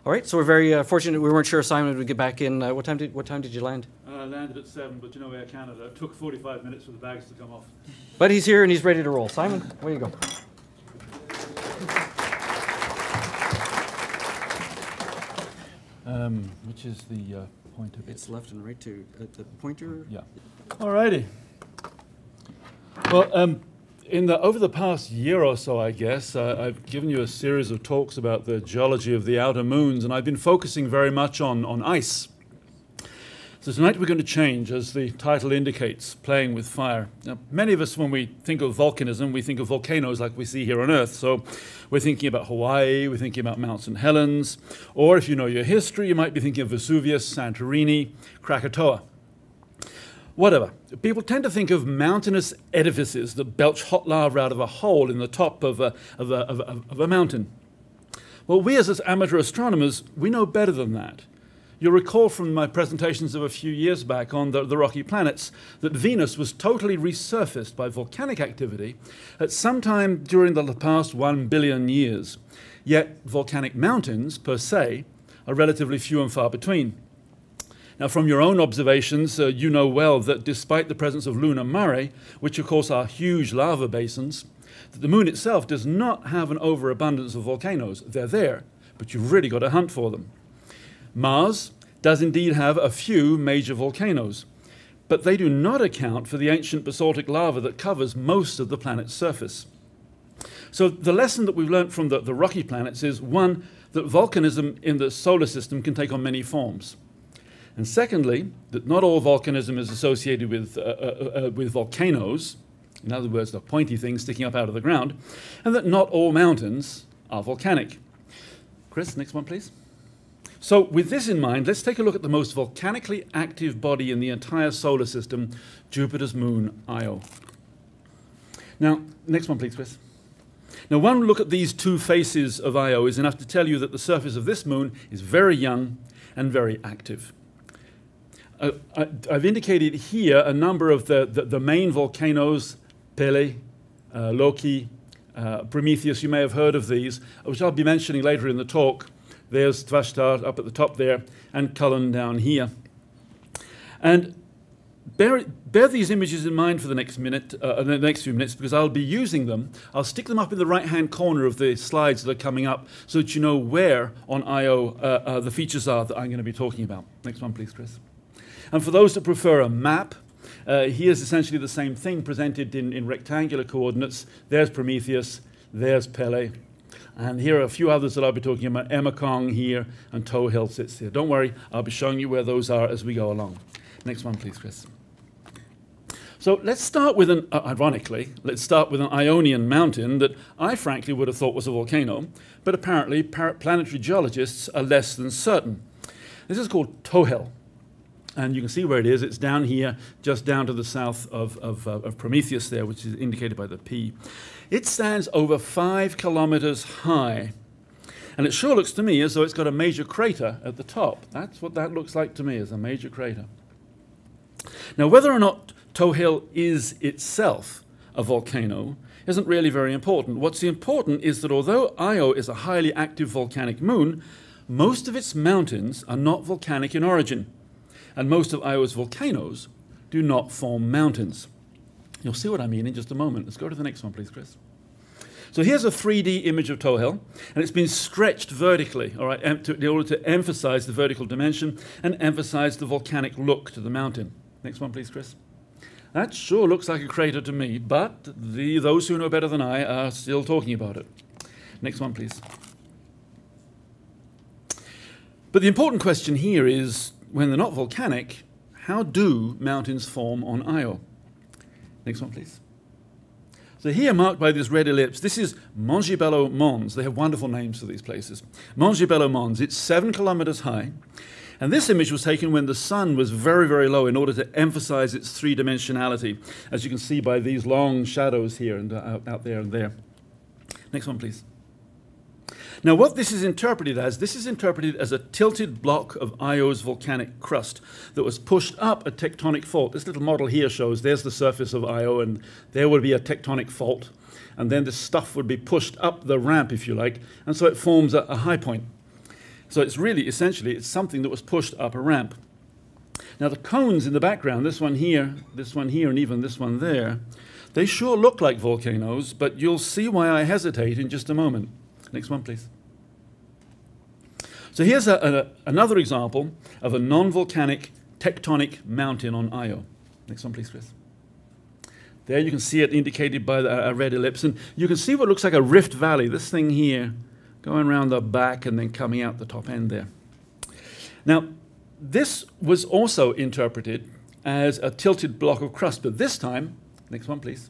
All right, so we're very fortunate. We weren't sure Simon would get back in. What time did you land? Landed at 7, but you know Air Canada. It took 45 minutes for the bags to come off. But he's here and he's ready to roll. Simon, where you go? Which is the pointer? It's left and right to the pointer. Yeah. Alrighty. Well, over the past year or so, I guess, I've given you a series of talks about the geology of the outer moons, and I've been focusing very much on ice. So tonight we're going to change, as the title indicates, playing with fire. Now, many of us, when we think of volcanism, we think of volcanoes like we see here on Earth. So we're thinking about Hawaii, we're thinking about Mount St. Helens, or if you know your history, you might be thinking of Vesuvius, Santorini, Krakatoa. Whatever. People tend to think of mountainous edifices that belch hot lava out of a hole in the top of a mountain. Well, we as amateur astronomers, we know better than that. You'll recall from my presentations of a few years back on the rocky planets that Venus was totally resurfaced by volcanic activity at some time during the past 1 billion years. Yet volcanic mountains, per se, are relatively few and far between. Now, from your own observations, you know well that despite the presence of lunar mare, which of course are huge lava basins, that the moon itself does not have an overabundance of volcanoes. They're there, but you've really got to hunt for them. Mars does indeed have a few major volcanoes, but they do not account for the ancient basaltic lava that covers most of the planet's surface. So the lesson that we've learned from the rocky planets is, one, that volcanism in the solar system can take on many forms. And secondly, that not all volcanism is associated with volcanoes, in other words, the pointy things sticking up out of the ground, and that not all mountains are volcanic. Chris, next one, please. So with this in mind, let's take a look at the most volcanically active body in the entire solar system, Jupiter's moon, Io. Now, next one, please, Chris. Now, one look at these two faces of Io is enough to tell you that the surface of this moon is very young and very active. I've indicated here a number of the main volcanoes, Pele, Loki, Prometheus. You may have heard of these, which I'll be mentioning later in the talk. There's Tvastar up at the top there, and Cullen down here. And bear these images in mind for the next few minutes, because I'll be using them. I'll stick them up in the right-hand corner of the slides that are coming up, so that you know where on Io the features are that I'm going to be talking about. Next one, please, Chris. And for those that prefer a map, here's essentially the same thing presented in rectangular coordinates. There's Prometheus, there's Pele. And here are a few others that I'll be talking about. Emakong here, and Tohill sits here. Don't worry, I'll be showing you where those are as we go along. Next one, please, Chris. So let's start with ironically, let's start with an Ionian mountain that I frankly would have thought was a volcano, but apparently planetary geologists are less than certain. This is called Tohill. And you can see where it is. It's down here, just down to the south of Prometheus there, which is indicated by the P. It stands over 5 kilometers high. And it sure looks to me as though it's got a major crater at the top. That's what that looks like to me, as a major crater. Now, whether or not Tohill is itself a volcano isn't really very important. What's important is that although Io is a highly active volcanic moon, most of its mountains are not volcanic in origin. And most of Io's volcanoes do not form mountains. You'll see what I mean in just a moment. Let's go to the next one, please, Chris. So here's a 3D image of Tohill, and it's been stretched vertically, all right, in order to emphasize the vertical dimension and emphasize the volcanic look to the mountain. Next one, please, Chris. That sure looks like a crater to me, but those who know better than I are still talking about it. Next one, please. But the important question here is, when they're not volcanic, how do mountains form on Io? Next one, please. So here, marked by this red ellipse, this is Mongiello Mons. They have wonderful names for these places. Mongiello Mons, it's 7 kilometers high. And this image was taken when the sun was very, very low in order to emphasize its three-dimensionality, as you can see by these long shadows here and out there and there. Next one, please. Now, what this is interpreted as a tilted block of Io's volcanic crust that was pushed up a tectonic fault. This little model here shows there's the surface of Io, and there would be a tectonic fault. And then this stuff would be pushed up the ramp, if you like, and so it forms a high point. So it's really, essentially, it's something that was pushed up a ramp. Now the cones in the background, this one here, and even this one there, they sure look like volcanoes, but you'll see why I hesitate in just a moment. Next one, please. So here's another example of a non-volcanic tectonic mountain on Io. Next one, please, Chris. There you can see it indicated by a red ellipse, and you can see what looks like a rift valley, this thing here, going around the back and then coming out the top end there. Now, this was also interpreted as a tilted block of crust, but this time, next one, please.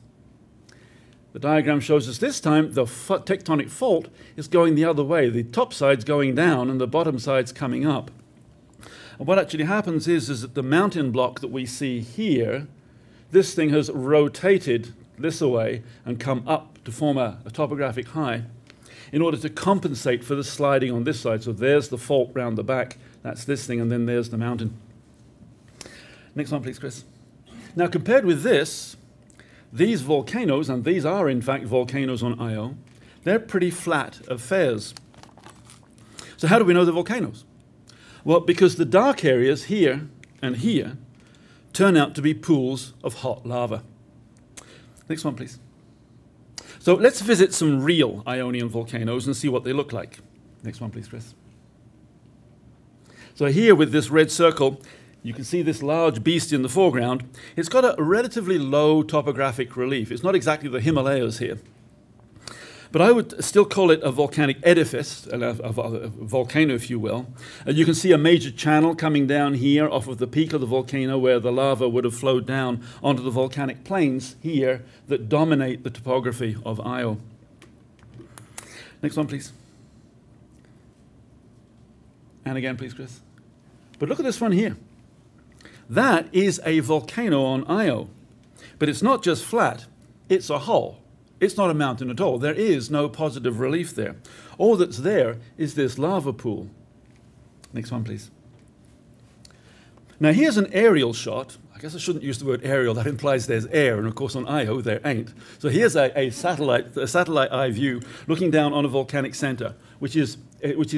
The diagram shows us this time the tectonic fault is going the other way. The top side's going down and the bottom side's coming up. And what actually happens is that the mountain block that we see here, this thing has rotated this away and come up to form a topographic high in order to compensate for the sliding on this side. So there's the fault round the back, that's this thing, and then there's the mountain. Next one, please, Chris. Now, compared with this, these volcanoes, and these are in fact volcanoes on Io, they're pretty flat affairs. So how do we know they're volcanoes? Well, because the dark areas here and here turn out to be pools of hot lava. Next one, please. So let's visit some real Ionian volcanoes and see what they look like. Next one, please, Chris. So here with this red circle, you can see this large beast in the foreground. It's got a relatively low topographic relief. It's not exactly the Himalayas here. But I would still call it a volcanic edifice, a volcano, if you will. You can see a major channel coming down here off of the peak of the volcano where the lava would have flowed down onto the volcanic plains here that dominate the topography of Io. Next one, please. And again, please, Chris. But look at this one here. That is a volcano on Io. But it's not just flat, it's a hole. It's not a mountain at all. There is no positive relief there. All that's there is this lava pool. Next one, please. Now here's an aerial shot. I guess I shouldn't use the word aerial. That implies there's air, and of course on Io there ain't. So here's a satellite eye view looking down on a volcanic center, which is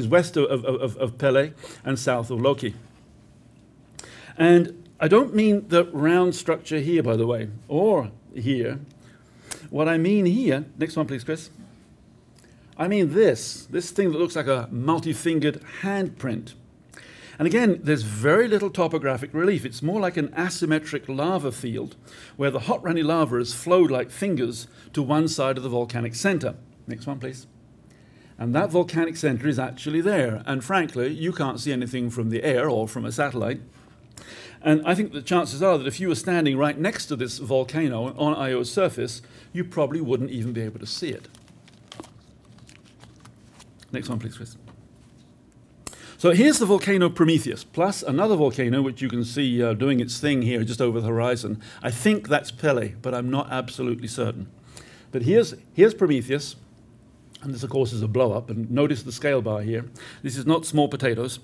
west of Pele and south of Loki. And I don't mean the round structure here, by the way, or here. What I mean here, next one please, Chris. I mean this thing that looks like a multi-fingered handprint. And again, there's very little topographic relief. It's more like an asymmetric lava field where the hot runny lava has flowed like fingers to one side of the volcanic center. Next one, please. And that volcanic center is actually there. And frankly, you can't see anything from the air or from a satellite. And I think the chances are that if you were standing right next to this volcano on Io's surface, you probably wouldn't even be able to see it. Next one, please, Chris. So here's the volcano Prometheus, plus another volcano which you can see doing its thing here just over the horizon. I think that's Pele, but I'm not absolutely certain. But here's Prometheus, and this, of course, is a blow-up. And notice the scale bar here. This is not small potatoes.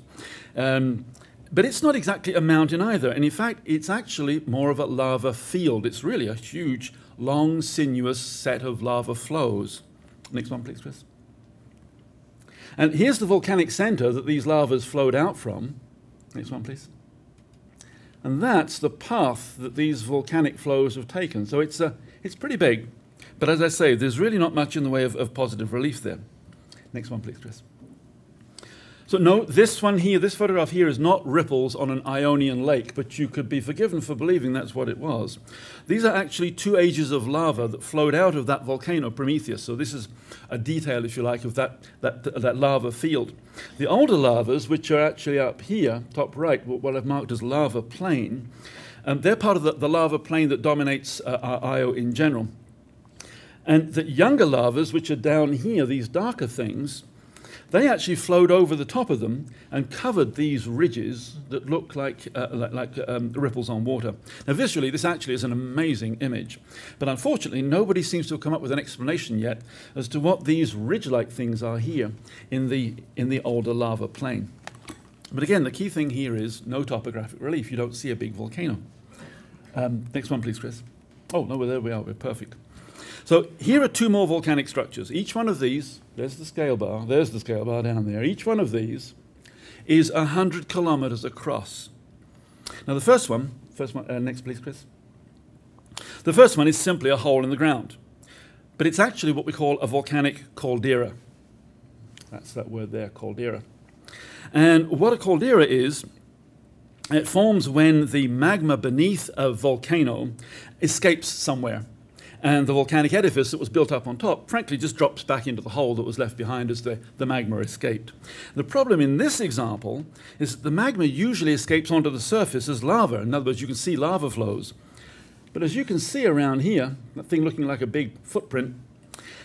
But it's not exactly a mountain either. And in fact, it's actually more of a lava field. It's really a huge, long, sinuous set of lava flows. Next one, please, Chris. And here's the volcanic center that these lavas flowed out from. Next one, please. And that's the path that these volcanic flows have taken. So it's pretty big. But as I say, there's really not much in the way of positive relief there. Next one, please, Chris. So no, this one here, this photograph here is not ripples on an Ionian lake, but you could be forgiven for believing that's what it was. These are actually two ages of lava that flowed out of that volcano, Prometheus. So this is a detail, if you like, of that lava field. The older lavas, which are actually up here, top right, what I've marked as lava plain, they're part of the lava plain that dominates Io in general. And the younger lavas, which are down here, these darker things, they actually flowed over the top of them and covered these ridges that look like ripples on water. Now, visually, this actually is an amazing image. But unfortunately, nobody seems to have come up with an explanation yet as to what these ridge-like things are here in the older lava plain. But again, the key thing here is no topographic relief. You don't see a big volcano. Next one, please, Chris. Oh, no, there we are. We're perfect. So here are two more volcanic structures. Each one of these, there's the scale bar down there. Each one of these is 100 kilometers across. Now the first one, next please, Chris. The first one is simply a hole in the ground, but it's actually what we call a volcanic caldera. That's that word there, caldera. And what a caldera is, it forms when the magma beneath a volcano escapes somewhere. And the volcanic edifice that was built up on top, frankly, just drops back into the hole that was left behind as the magma escaped. The problem in this example is that the magma usually escapes onto the surface as lava. In other words, you can see lava flows. But as you can see around here, that thing looking like a big footprint,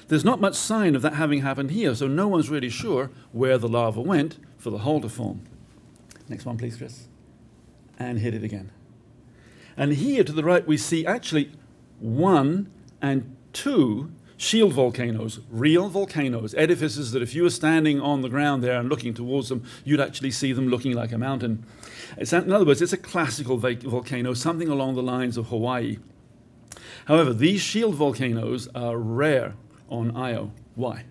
there's not much sign of that having happened here, so no one's really sure where the lava went for the hole to form. Next one, please, Chris. And hit it again. And here to the right, we see actually 1 and 2 shield volcanoes, real volcanoes, edifices that if you were standing on the ground there and looking towards them, you'd actually see them looking like a mountain. In other words, it's a classical volcano, something along the lines of Hawaii. However, these shield volcanoes are rare on Io. Why?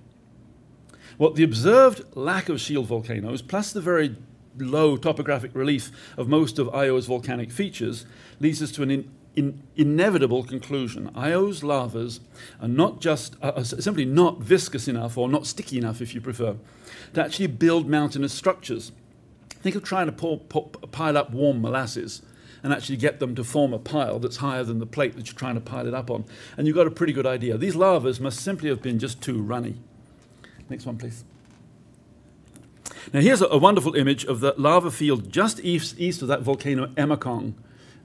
Well, the observed lack of shield volcanoes, plus the very low topographic relief of most of Io's volcanic features, leads us to an inevitable conclusion. Io's lavas are not just simply not viscous enough, or not sticky enough if you prefer, to actually build mountainous structures. Think of trying to pile up warm molasses and actually get them to form a pile that's higher than the plate that you're trying to pile it up on. And you've got a pretty good idea. These lavas must simply have been just too runny. Next one, please. Now here's a wonderful image of the lava field just east of that volcano Emakong.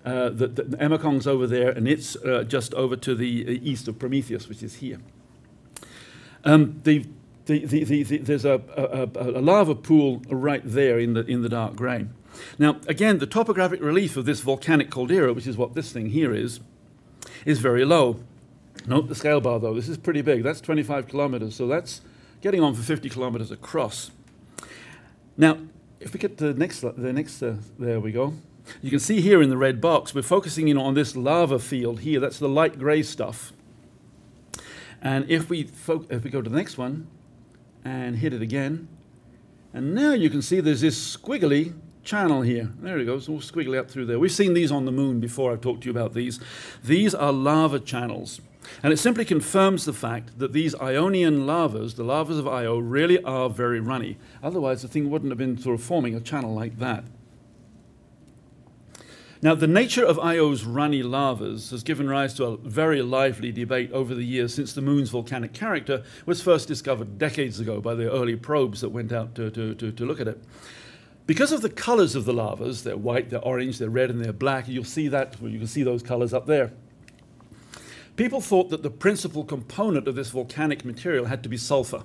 The Emakong's over there, and it's just over to the east of Prometheus, which is here. There's a lava pool right there in the dark grey. Now, again, the topographic relief of this volcanic caldera, which is what this thing here is very low. Note the scale bar, though. This is pretty big. That's 25 kilometers, so that's getting on for 50 kilometers across. Now, if we get to the next, there we go. You can see here in the red box, we're focusing in on this lava field here. That's the light grey stuff. And if we go to the next one and hit it again, and now you can see there's this squiggly channel here. There it goes, all squiggly up through there. We've seen these on the moon before. I've talked to you about these. These are lava channels. And it simply confirms the fact that these Ionian lavas, the lavas of Io, really are very runny. Otherwise, the thing wouldn't have been sort of forming a channel like that. Now, the nature of Io's runny lavas has given rise to a very lively debate over the years since the moon's volcanic character was first discovered decades ago by the early probes that went out to look at it. Because of the colors of the lavas, they're white, they're orange, they're red, and they're black. You'll see that, well, you can see those colors up there. People thought that the principal component of this volcanic material had to be sulfur.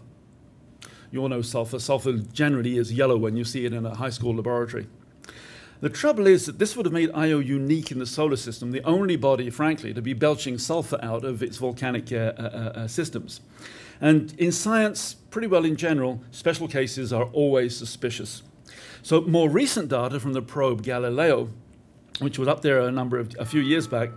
You all know sulfur. Sulfur generally is yellow when you see it in a high school laboratory. The trouble is that this would have made Io unique in the solar system, the only body, frankly, to be belching sulfur out of its volcanic systems. And in science, pretty well in general, special cases are always suspicious. So more recent data from the probe Galileo, which was up there a few years back,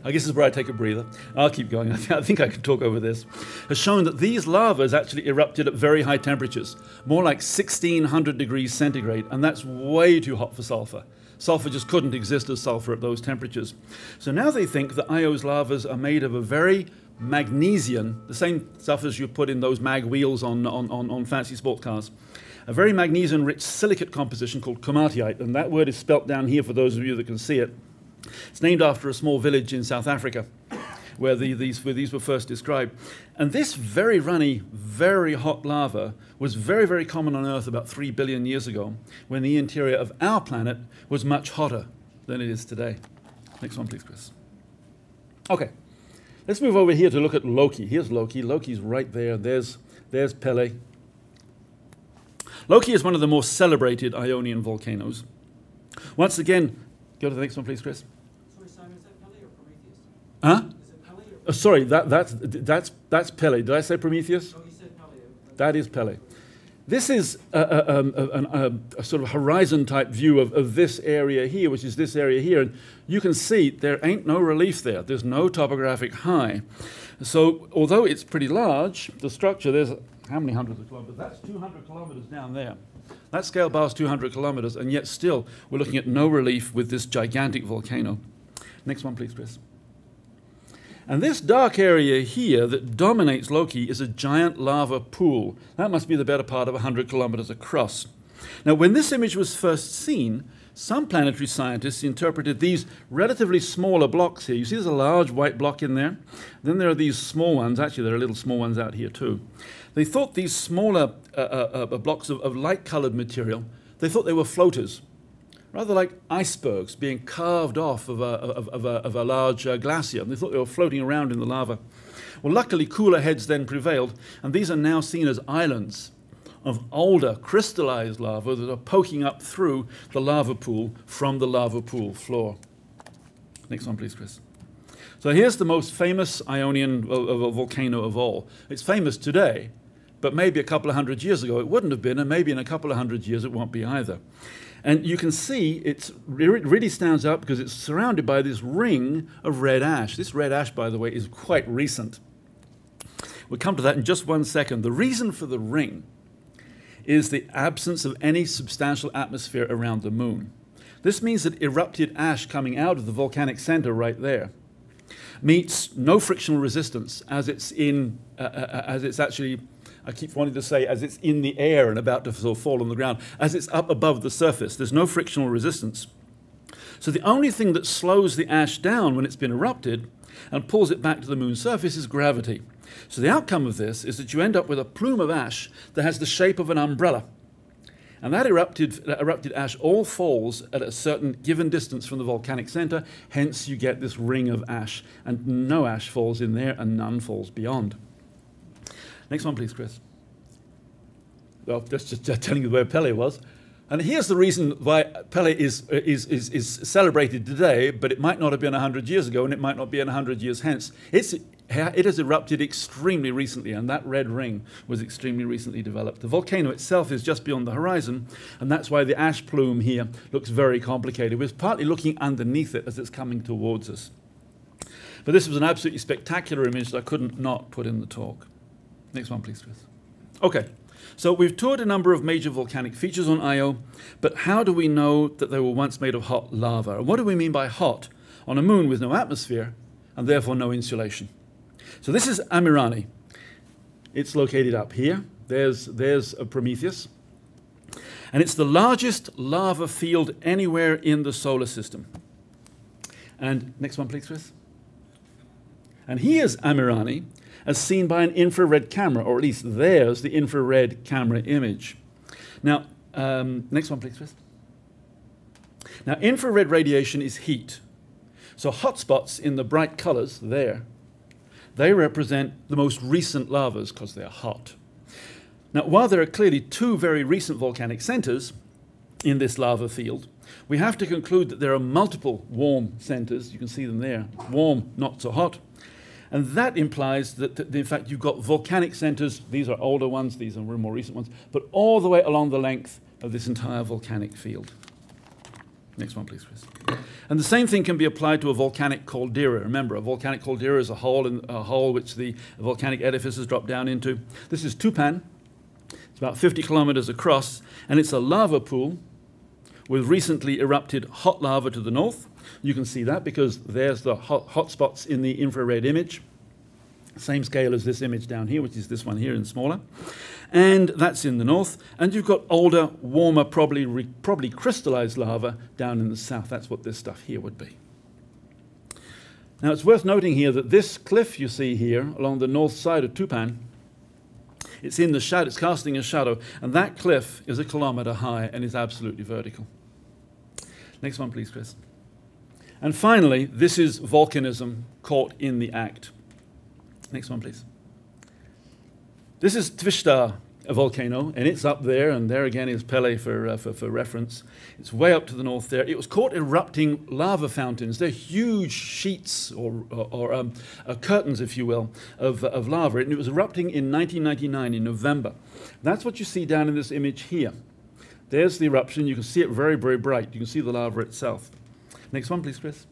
I guess this is where I take a breather. I'll keep going. I think I can talk over this. Has shown that these lavas actually erupted at very high temperatures, more like 1600 degrees centigrade, and that's way too hot for sulfur. Sulfur just couldn't exist as sulfur at those temperatures. So now they think that Io's lavas are made of a very magnesian, the same stuff as you put in those mag wheels on fancy sports cars, a very magnesian-rich silicate composition called komatiite, and that word is spelt down here for those of you that can see it. It's named after a small village in South Africa where these were first described. And this very runny, very hot lava was very, very common on Earth about 3 billion years ago, when the interior of our planet was much hotter than it is today. Next one, please, Chris. Okay, let's move over here to look at Loki. Here's Loki. Loki's right there. There's Pele. Loki is one of the more celebrated Ionian volcanoes. Once again, go to the next one, please, Chris. Sorry, Simon, is that Pele or Prometheus? Huh? Is it Pele or Sorry, that's Pele. Did I say Prometheus? Oh, you said Pele. That is Pele. This is a sort of horizon-type view of this area here, which is this area here. And you can see there ain't no relief there. There's no topographic high. So although it's pretty large, the structure, there's how many hundreds of kilometers? That's 200 kilometers down there. That scale bar is 200 kilometers, and yet still we're looking at no relief with this gigantic volcano. Next one, please, Chris. And this dark area here that dominates Loki is a giant lava pool. That must be the better part of 100 kilometers across. Now, when this image was first seen, some planetary scientists interpreted these relatively smaller blocks here. You see there's a large white block in there. Then there are these small ones. Actually, there are little small ones out here too. They thought these smaller blocks of light-colored material, they thought they were floaters, rather like icebergs being carved off of a large glacier. They thought they were floating around in the lava. Well, luckily, cooler heads then prevailed, and these are now seen as islands of older crystallized lava that are poking up through the lava pool from the lava pool floor. Next one, please, Chris. So here's the most famous Ionian volcano of all. It's famous today, but maybe a couple of hundred years ago it wouldn't have been, and maybe in a couple of hundred years it won't be either. And you can see it really stands out because it's surrounded by this ring of red ash. This red ash, by the way, is quite recent. We'll come to that in just 1 second. The reason for the ring is the absence of any substantial atmosphere around the moon. This means that erupted ash coming out of the volcanic center right there meets no frictional resistance as it's actually, I keep wanting to say, as it's in the air and about to sort of fall on the ground, as it's up above the surface. There's no frictional resistance. So the only thing that slows the ash down when it's been erupted and pulls it back to the moon's surface is gravity. So the outcome of this is that you end up with a plume of ash that has the shape of an umbrella. And that erupted ash all falls at a certain given distance from the volcanic center, hence you get this ring of ash. And no ash falls in there and none falls beyond. Next one, please, Chris. Well, just telling you where Pele was. And here's the reason why Pele is celebrated today, but it might not have been 100 years ago, and it might not be in 100 years hence. It has erupted extremely recently, and that red ring was extremely recently developed. The volcano itself is just beyond the horizon, and that's why the ash plume here looks very complicated. We're partly looking underneath it as it's coming towards us. But this was an absolutely spectacular image that I couldn't not put in the talk. Next one, please, Chris. Okay. So we've toured a number of major volcanic features on Io, but how do we know that they were once made of hot lava? And what do we mean by hot on a moon with no atmosphere and therefore no insulation? So this is Amirani. It's located up here. There's Prometheus. And it's the largest lava field anywhere in the solar system. And next one, please, Chris. And here's Amirani, as seen by an infrared camera, or at least there's the infrared camera image. Now, next one, please, Chris. Now, infrared radiation is heat. So hotspots in the bright colors there, they represent the most recent lavas because they're hot. Now, while there are clearly two very recent volcanic centers in this lava field, we have to conclude that there are multiple warm centers. You can see them there, warm, not so hot. And that implies that, in fact, you've got volcanic centers. These are older ones, these are more recent ones, but all the way along the length of this entire volcanic field. Next one, please, Chris. And the same thing can be applied to a volcanic caldera. Remember, a volcanic caldera is a hole which the volcanic edifices drop down into. This is Tupan. It's about 50 kilometers across, and it's a lava pool with recently erupted hot lava to the north. You can see that because there's the hot spots in the infrared image. Same scale as this image down here, which is this one here and smaller. And that's in the north. And you've got older, warmer, probably crystallized lava down in the south. That's what this stuff here would be. Now, it's worth noting here that this cliff you see here along the north side of Tupan, it's in the shadow, it's casting a shadow, and that cliff is 1 kilometer high and is absolutely vertical. Next one, please, Chris. And finally, this is volcanism caught in the act. Next one, please. This is Tvista, a volcano, and it's up there, and there again is Pele for reference. It's way up to the north there. It was caught erupting lava fountains. They're huge sheets or curtains, if you will, of lava, and it was erupting in 1999 in November. That's what you see down in this image here. There's the eruption. You can see it very, very bright. You can see the lava itself. Next one, please, Chris.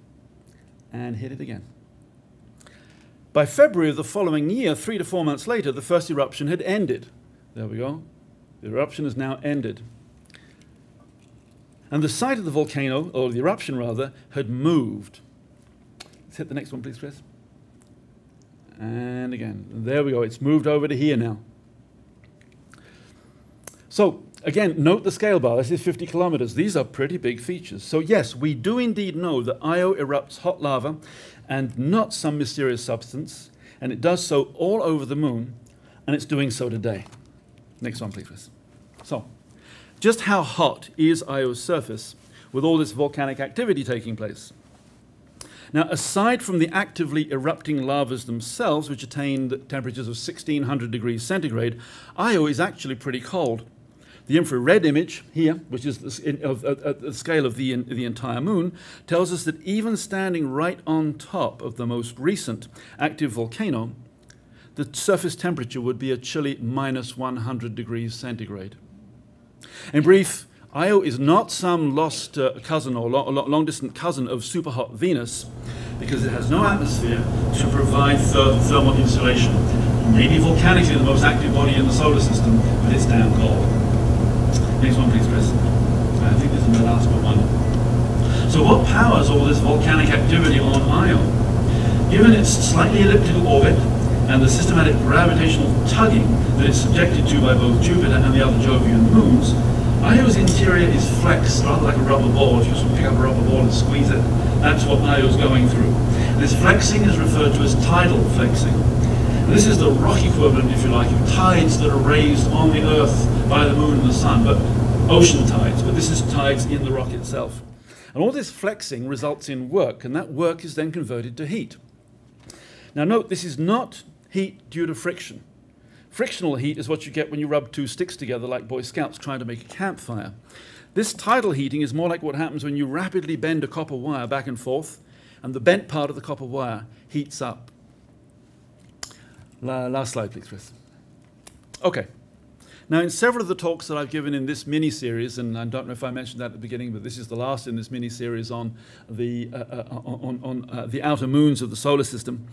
And hit it again. By February of the following year, 3 to 4 months later, the first eruption had ended. There we go. The eruption has now ended. And the site of the volcano, or the eruption rather, had moved. Let's hit the next one, please, Chris. And again, there we go. It's moved over to here now. So, again, note the scale bar. This is 50 kilometers. These are pretty big features. So yes, we do indeed know that Io erupts hot lava and not some mysterious substance, and it does so all over the moon, and it's doing so today. Next one, please, Chris. So, just how hot is Io's surface with all this volcanic activity taking place? Now, aside from the actively erupting lavas themselves, which attain temperatures of 1600 degrees centigrade, Io is actually pretty cold. The infrared image here, which is at the scale of the entire moon, tells us that even standing right on top of the most recent active volcano, the surface temperature would be a chilly minus 100 degrees centigrade. In brief, Io is not some lost cousin or long-distant cousin of superhot Venus, because it has no atmosphere to provide thermal insulation. Maybe volcanically the most active body in the solar system, but it's damn cold. Next one, please, Chris. I think this is the last one. So what powers all this volcanic activity on Io? Given its slightly elliptical orbit and the systematic gravitational tugging that it's subjected to by both Jupiter and the other Jovian moons, Io's interior is flexed, rather like a rubber ball. If you just pick up a rubber ball and squeeze it, that's what Io's going through. This flexing is referred to as tidal flexing. And this is the rock equivalent, if you like, of tides that are raised on the Earth by the moon and the sun, but ocean tides. But this is tides in the rock itself. And all this flexing results in work, and that work is then converted to heat. Now note, this is not heat due to friction. Frictional heat is what you get when you rub two sticks together like Boy Scouts trying to make a campfire. This tidal heating is more like what happens when you rapidly bend a copper wire back and forth, and the bent part of the copper wire heats up. Last slide, please, Chris. Okay. Now, in several of the talks that I've given in this mini-series, and I don't know if I mentioned that at the beginning, but this is the last in this mini-series on the outer moons of the solar system,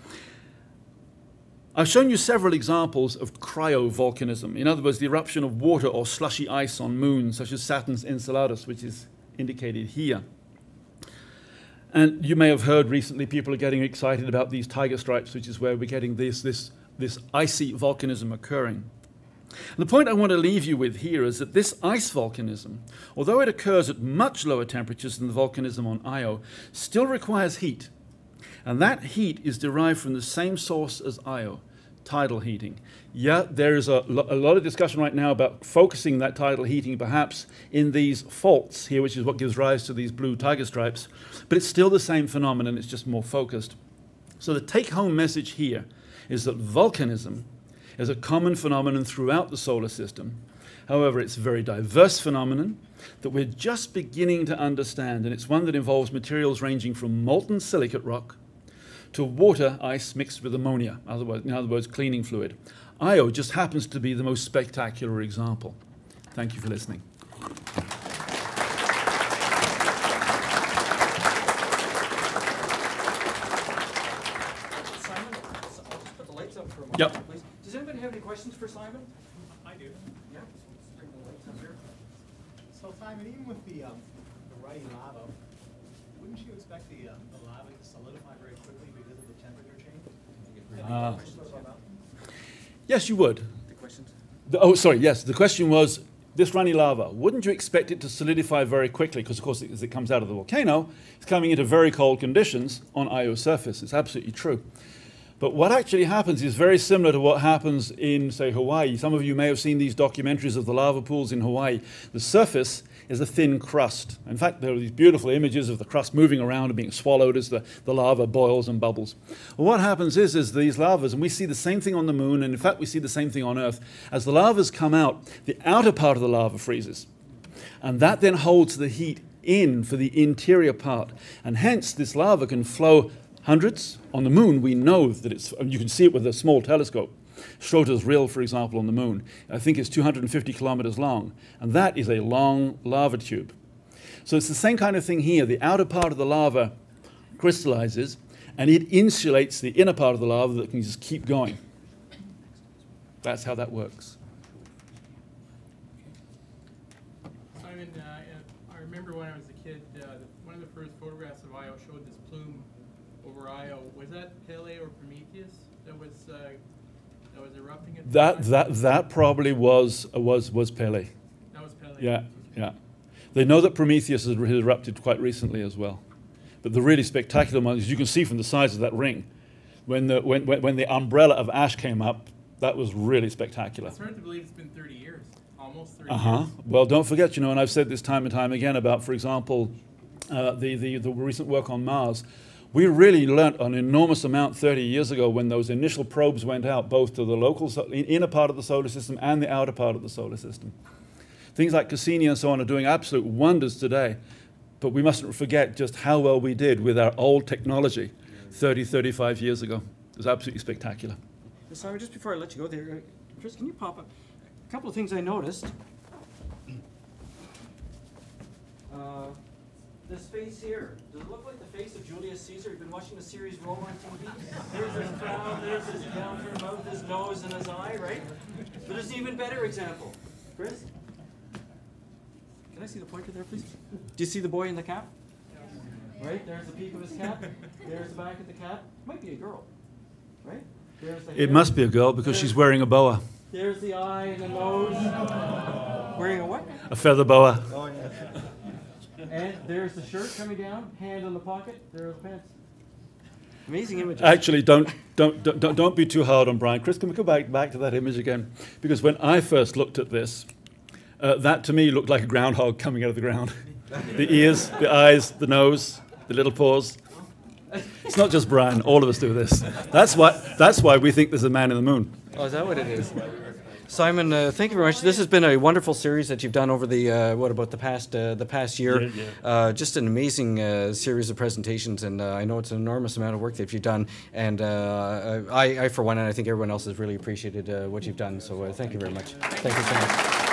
I've shown you several examples of cryovolcanism. In other words, the eruption of water or slushy ice on moons, such as Saturn's Enceladus, which is indicated here. And you may have heard recently people are getting excited about these tiger stripes, which is where we're getting this icy volcanism occurring. And the point I want to leave you with here is that this ice volcanism, although it occurs at much lower temperatures than the volcanism on Io, still requires heat. And that heat is derived from the same source as Io, tidal heating. Yeah, there is a lot of discussion right now about focusing that tidal heating perhaps in these faults here, which is what gives rise to these blue tiger stripes, but it's still the same phenomenon, it's just more focused. So the take-home message here is that volcanism is a common phenomenon throughout the solar system. However, it's a very diverse phenomenon that we're just beginning to understand, and it's one that involves materials ranging from molten silicate rock to water ice mixed with ammonia, in other words, cleaning fluid. Io just happens to be the most spectacular example. Thank you for listening. Simon, I'll just put the lights up for a moment, Yep. please. Does anybody have any questions for Simon? I do. Yeah, let's bring the lights up here. So Simon, even with the ruddy lava, wouldn't you expect the lava to solidify very quickly because of the temperature change? Yes, you would. The questions? Oh, sorry, yes. The question was, this runny lava, wouldn't you expect it to solidify very quickly? Because, of course, as it comes out of the volcano, it's coming into very cold conditions on Io's surface. It's absolutely true. But what actually happens is very similar to what happens in, say, Hawaii. Some of you may have seen these documentaries of the lava pools in Hawaii. The surface is a thin crust. In fact, there are these beautiful images of the crust moving around and being swallowed as the lava boils and bubbles. Well, what happens is these lavas, and we see the same thing on the moon, and in fact we see the same thing on Earth. As the lavas come out, the outer part of the lava freezes. And that then holds the heat in for the interior part. And hence, this lava can flow hundreds. On the moon, we know that it's, you can see it with a small telescope. Schroter's rill, for example, on the moon, I think is 250 kilometers long. And that is a long lava tube. So it's the same kind of thing here. The outer part of the lava crystallizes, and it insulates the inner part of the lava that can just keep going. That's how that works. Simon, I remember when I was a kid, one of the first photographs of Io showed this plume over Io. Was that Pele or Prometheus that was erupting at the time? That probably was Pele. That was Pele. Yeah, yeah. They know that Prometheus has erupted quite recently as well. But the really spectacular one, as you can see from the size of that ring, when the umbrella of ash came up, that was really spectacular. It's hard to believe it's been 30 years, almost 30 years. Well, don't forget, you know, and I've said this time and time again about, for example, the recent work on Mars. We really learnt an enormous amount 30 years ago when those initial probes went out, both to the local inner part of the solar system and the outer part of the solar system. Things like Cassini and so on are doing absolute wonders today, but we mustn't forget just how well we did with our old technology 30, 35 years ago. It was absolutely spectacular. Simon, just before I let you go there, Chris, can you pop up a couple of things I noticed? This face here, does it look like the face of Julius Caesar? You've been watching the series Rome on TV. There's his crown, there's his downturned mouth, his nose, and his eye, right? But there's an even better example. Chris? Can I see the pointer there, please? Do you see the boy in the cap? Right, there's the peak of his cap. There's the back of the cap. Might be a girl, right? There's the hair. It must be a girl because she's wearing a boa. There's the eye and the nose. Wearing a what? A feather boa. Oh, yeah. And there's the shirt coming down, hand in the pocket, there's the pants. Amazing images. Actually, don't be too hard on Brian. Chris, can we go back to that image again? Because when I first looked at this, that to me looked like a groundhog coming out of the ground. The ears, the eyes, the nose, the little paws. It's not just Brian. All of us do this. That's why we think there's a man in the moon. Oh, is that what it is? Simon, thank you very much. This has been a wonderful series that you've done over the the past year. Yeah. Just an amazing series of presentations, and I know it's an enormous amount of work that you've done. And I for one, and I think everyone else has really appreciated what you've done. So thank you very much. Thank you so much.